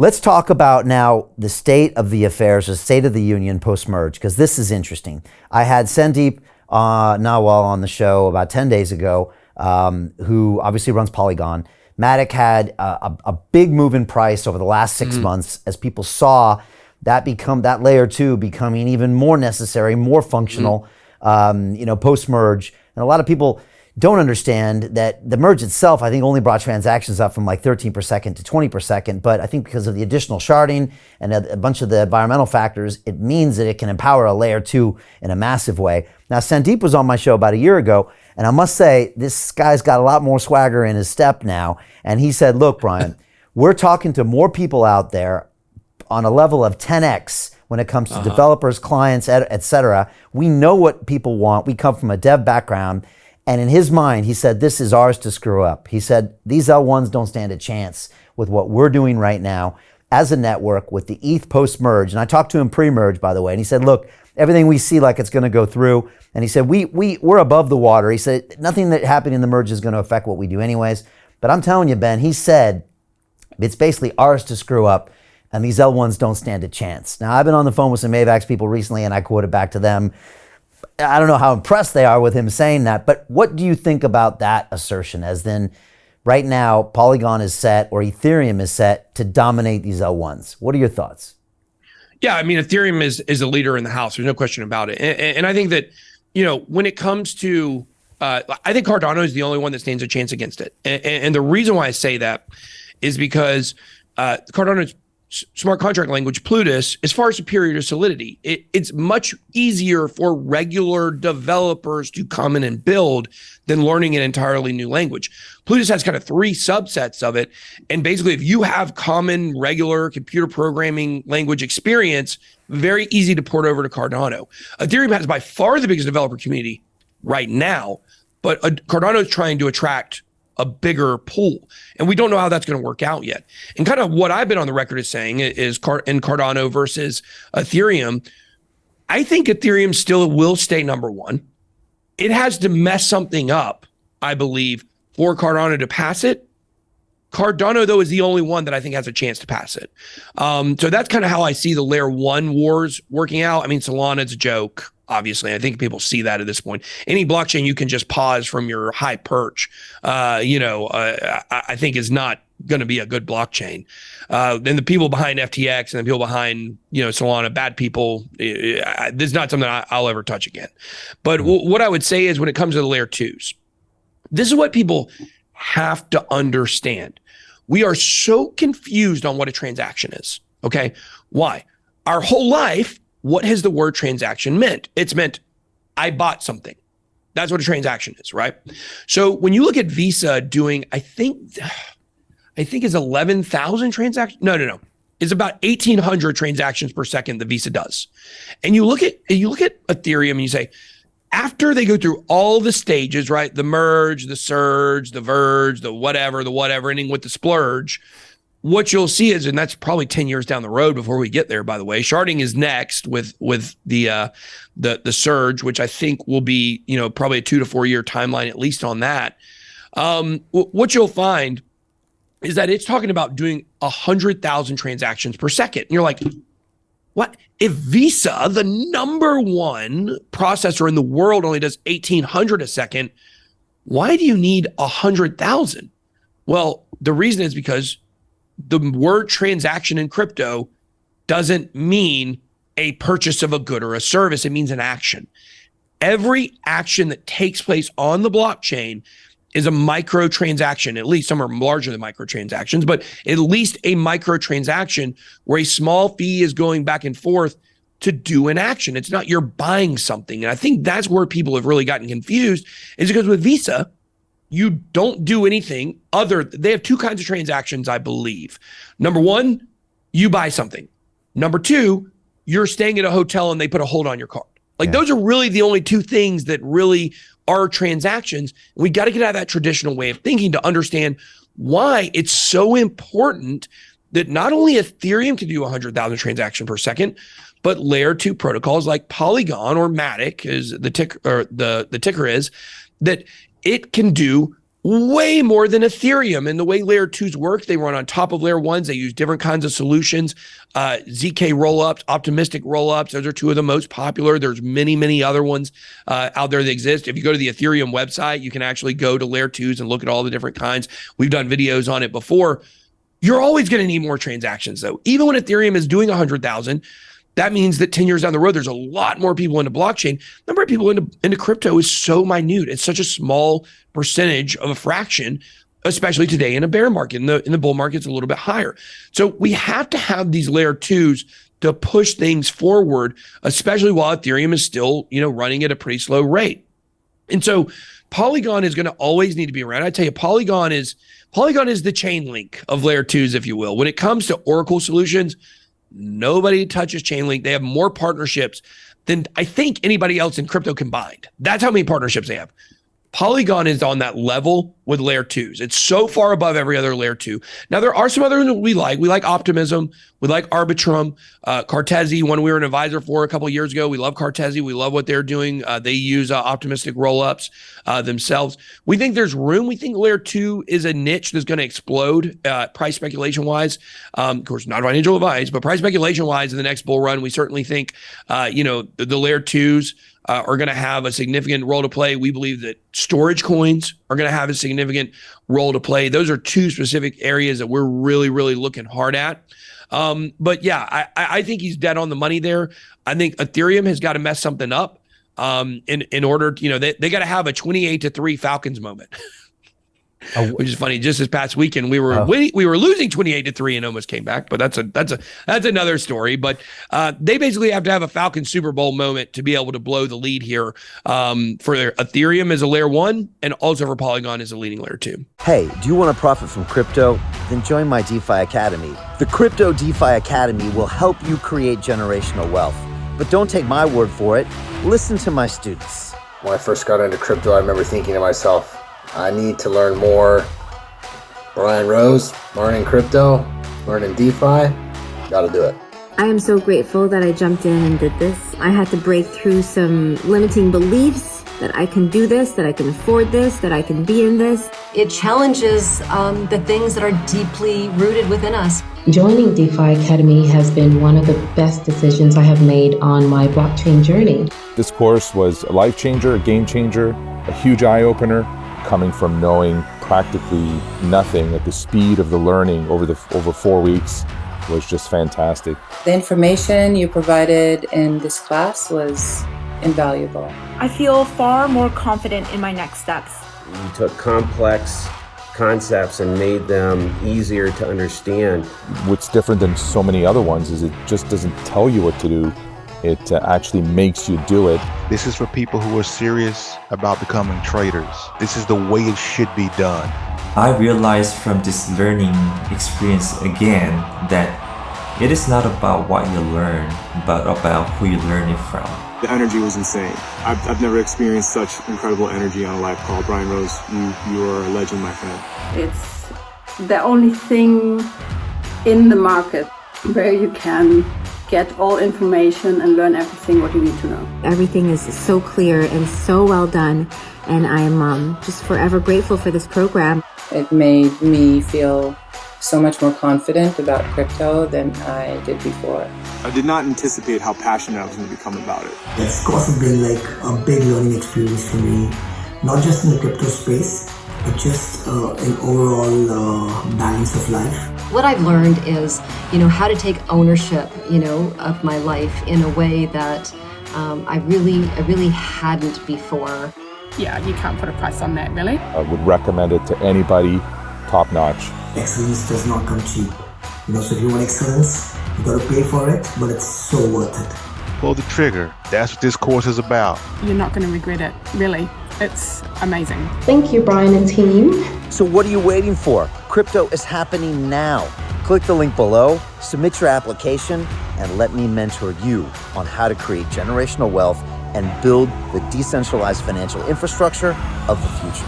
Let's talk about now the state of the affairs, the state of the union post-merge, because this is interesting. I had Sandeep Nawal on the show about 10 days ago, who obviously runs Polygon. Matic had a big move in price over the last 6 months as people saw that layer 2 becoming even more necessary, more functional, post-merge. And a lot of people don't understand that the merge itself, I think, only brought transactions up from like 13 per second to 20 per second. But I think because of the additional sharding and a bunch of the environmental factors, it means that it can empower a layer 2 in a massive way. Now, Sandeep was on my show about a year ago, and I must say, this guy's got a lot more swagger in his step now. And he said, look, Brian, we're talking to more people out there on a level of 10x when it comes to developers, clients, et cetera. We know what people want. We come from a dev background. And in his mind, he said, this is ours to screw up. He said, these L1s don't stand a chance with what we're doing right now as a network with the ETH post-merge. And I talked to him pre-merge, by the way, and he said, look, everything we see like it's going to go through. And he said, we're above the water. He said, nothing that happened in the merge is going to affect what we do anyways. But I'm telling you, Ben, he said, it's basically ours to screw up, and these L1s don't stand a chance. Now, I've been on the phone with some AVAX people recently, and I quoted back to them. I don't know how impressed they are with him saying that, but what do you think about that assertion? As then, right now, Polygon is set, or Ethereum is set to dominate these L1s. What are your thoughts? Yeah, I mean, Ethereum is a leader in the house. There's no question about it. And I think that, when it comes to, I think Cardano is the only one that stands a chance against it. And the reason why I say that is because Cardano's smart contract language, Plutus, is far superior to Solidity. It's much easier for regular developers to come in and build than learning an entirely new language. Plutus has kind of 3 subsets of it. And basically, if you have common, regular computer programming language experience, very easy to port over to Cardano. Ethereum has by far the biggest developer community right now, but Cardano is trying to attract a bigger pool. And we don't know how that's going to work out yet. And kind of what I've been on the record as saying is in Cardano versus Ethereum, I think Ethereum still will stay number 1. It has to mess something up, I believe, for Cardano to pass it. Cardano, though, is the only one that I think has a chance to pass it. So that's kind of how I see the layer 1 wars working out. I mean, Solana's a joke. Obviously, I think people see that at this point. Any blockchain you can just pause from your high perch, I think is not going to be a good blockchain. Then the people behind FTX and the people behind, Solana, bad people, this is not something I'll ever touch again. But what I would say is when it comes to the layer 2s, this is what people have to understand. We are so confused on what a transaction is. Okay. Why? Our whole life, what has the word transaction meant? It's meant I bought something. That's what a transaction is, right? So when you look at Visa doing, I think it's 11,000 transactions. No. It's about 1,800 transactions per second that Visa does. And you look at Ethereum and you say, after they go through all the stages, right? The merge, the surge, the verge, the whatever, ending with the splurge. What you'll see is, and that's probably 10 years down the road before we get there, by the way, sharding is next with the surge, which I think will be, probably a 2 to 4 year timeline, at least on that. What you'll find is that it's talking about doing 100,000 transactions per second. And you're like, what? If Visa, the number 1 processor in the world, only does 1,800 a second, why do you need 100,000? Well, the reason is because the word transaction in crypto doesn't mean a purchase of a good or a service. It means an action. Every action that takes place on the blockchain is a microtransaction. At least some are larger than microtransactions, but at least a microtransaction where a small fee is going back and forth to do an action. It's not you're buying something. And I think that's where people have really gotten confused, is because with Visa, you don't do anything they have 2 kinds of transactions, I believe. Number 1, you buy something. Number 2, you're staying at a hotel and they put a hold on your card. Those are really the only 2 things that really are transactions. We got to get out of that traditional way of thinking to understand why it's so important that not only Ethereum can do 100,000 transactions per second, but layer 2 protocols like Polygon or Matic is the ticker is, that it can do way more than Ethereum. And the way layer 2s work, they run on top of layer 1s. They use different kinds of solutions, ZK rollups, optimistic rollups. Those are two of the most popular. There's many, many other ones out there that exist. If you go to the Ethereum website, you can actually go to layer 2s and look at all the different kinds. We've done videos on it before. You're always going to need more transactions, though. Even when Ethereum is doing 100,000, that means that 10 years down the road, there's a lot more people into blockchain. The number of people into crypto is so minute. It's such a small percentage of a fraction, especially today in a bear market. In the bull market, it's a little bit higher. So we have to have these layer 2s to push things forward, especially while Ethereum is still, running at a pretty slow rate. And so Polygon is going to always need to be around. I tell you, Polygon is the chain link of layer 2s, if you will. When it comes to Oracle solutions, nobody touches Chainlink. They have more partnerships than I think anybody else in crypto combined. That's how many partnerships they have. Polygon is on that level with layer 2s. It's so far above every other layer 2. Now, there are some others that we like. We like Optimism. We like Arbitrum, Cartesi, one we were an advisor for a couple of years ago. We love Cartesi. We love what they're doing. They use optimistic rollups themselves. We think there's room. We think layer 2 is a niche that's going to explode price speculation-wise. Of course, not financial advice, but price speculation-wise in the next bull run, we certainly think, the layer 2s are going to have a significant role to play. We believe that storage coins are going to have a significant role to play. Those are two specific areas that we're really, really looking hard at. But yeah, I think he's dead on the money there. I think Ethereum has got to mess something up in order to, they got to have a 28-3 Falcons moment. Which is funny. Just this past weekend, we were losing 28-3 and almost came back, but that's another story. But they basically have to have a Falcon Super Bowl moment to be able to blow the lead here for their Ethereum as a layer 1 and also for Polygon as a leading layer 2. Hey, do you want to profit from crypto? Then join my DeFi Academy. The Crypto DeFi Academy will help you create generational wealth. But don't take my word for it. Listen to my students. When I first got into crypto, I remember thinking to myself, I need to learn more. Brian Rose, learning crypto, learning DeFi, gotta do it. I am so grateful that I jumped in and did this. I had to break through some limiting beliefs that I can do this, that I can afford this, that I can be in this. It challenges the things that are deeply rooted within us. Joining DeFi Academy has been one of the best decisions I have made on my blockchain journey. This course was a life changer, a game changer, a huge eye-opener. Coming from knowing practically nothing at the speed of the learning over 4 weeks was just fantastic. The information you provided in this class was invaluable. I feel far more confident in my next steps. You took complex concepts and made them easier to understand. What's different than so many other ones is it just doesn't tell you what to do. It actually makes you do it. This is for people who are serious about becoming traders. This is the way it should be done. I realized from this learning experience again that it is not about what you learn, but about who you learn it from. The energy was insane. I've never experienced such incredible energy on a live call. Brian Rose, you are a legend, my friend. It's the only thing in the market where you can get all information and learn everything what you need to know. Everything is so clear and so well done, and I am just forever grateful for this program. It made me feel so much more confident about crypto than I did before. I did not anticipate how passionate I was going to become about it. It's also been like a big learning experience for me, not just in the crypto space, but just an overall balance of life. What I've learned is, how to take ownership, of my life in a way that I really hadn't before. Yeah, you can't put a price on that, really. I would recommend it to anybody, top notch. Excellence does not come cheap. So if you want excellence, you got to pay for it, but it's so worth it. Pull the trigger. That's what this course is about. You're not going to regret it, really. It's amazing. Thank you, Brian and team. So what are you waiting for? Crypto is happening now. Click the link below, submit your application, and let me mentor you on how to create generational wealth and build the decentralized financial infrastructure of the future.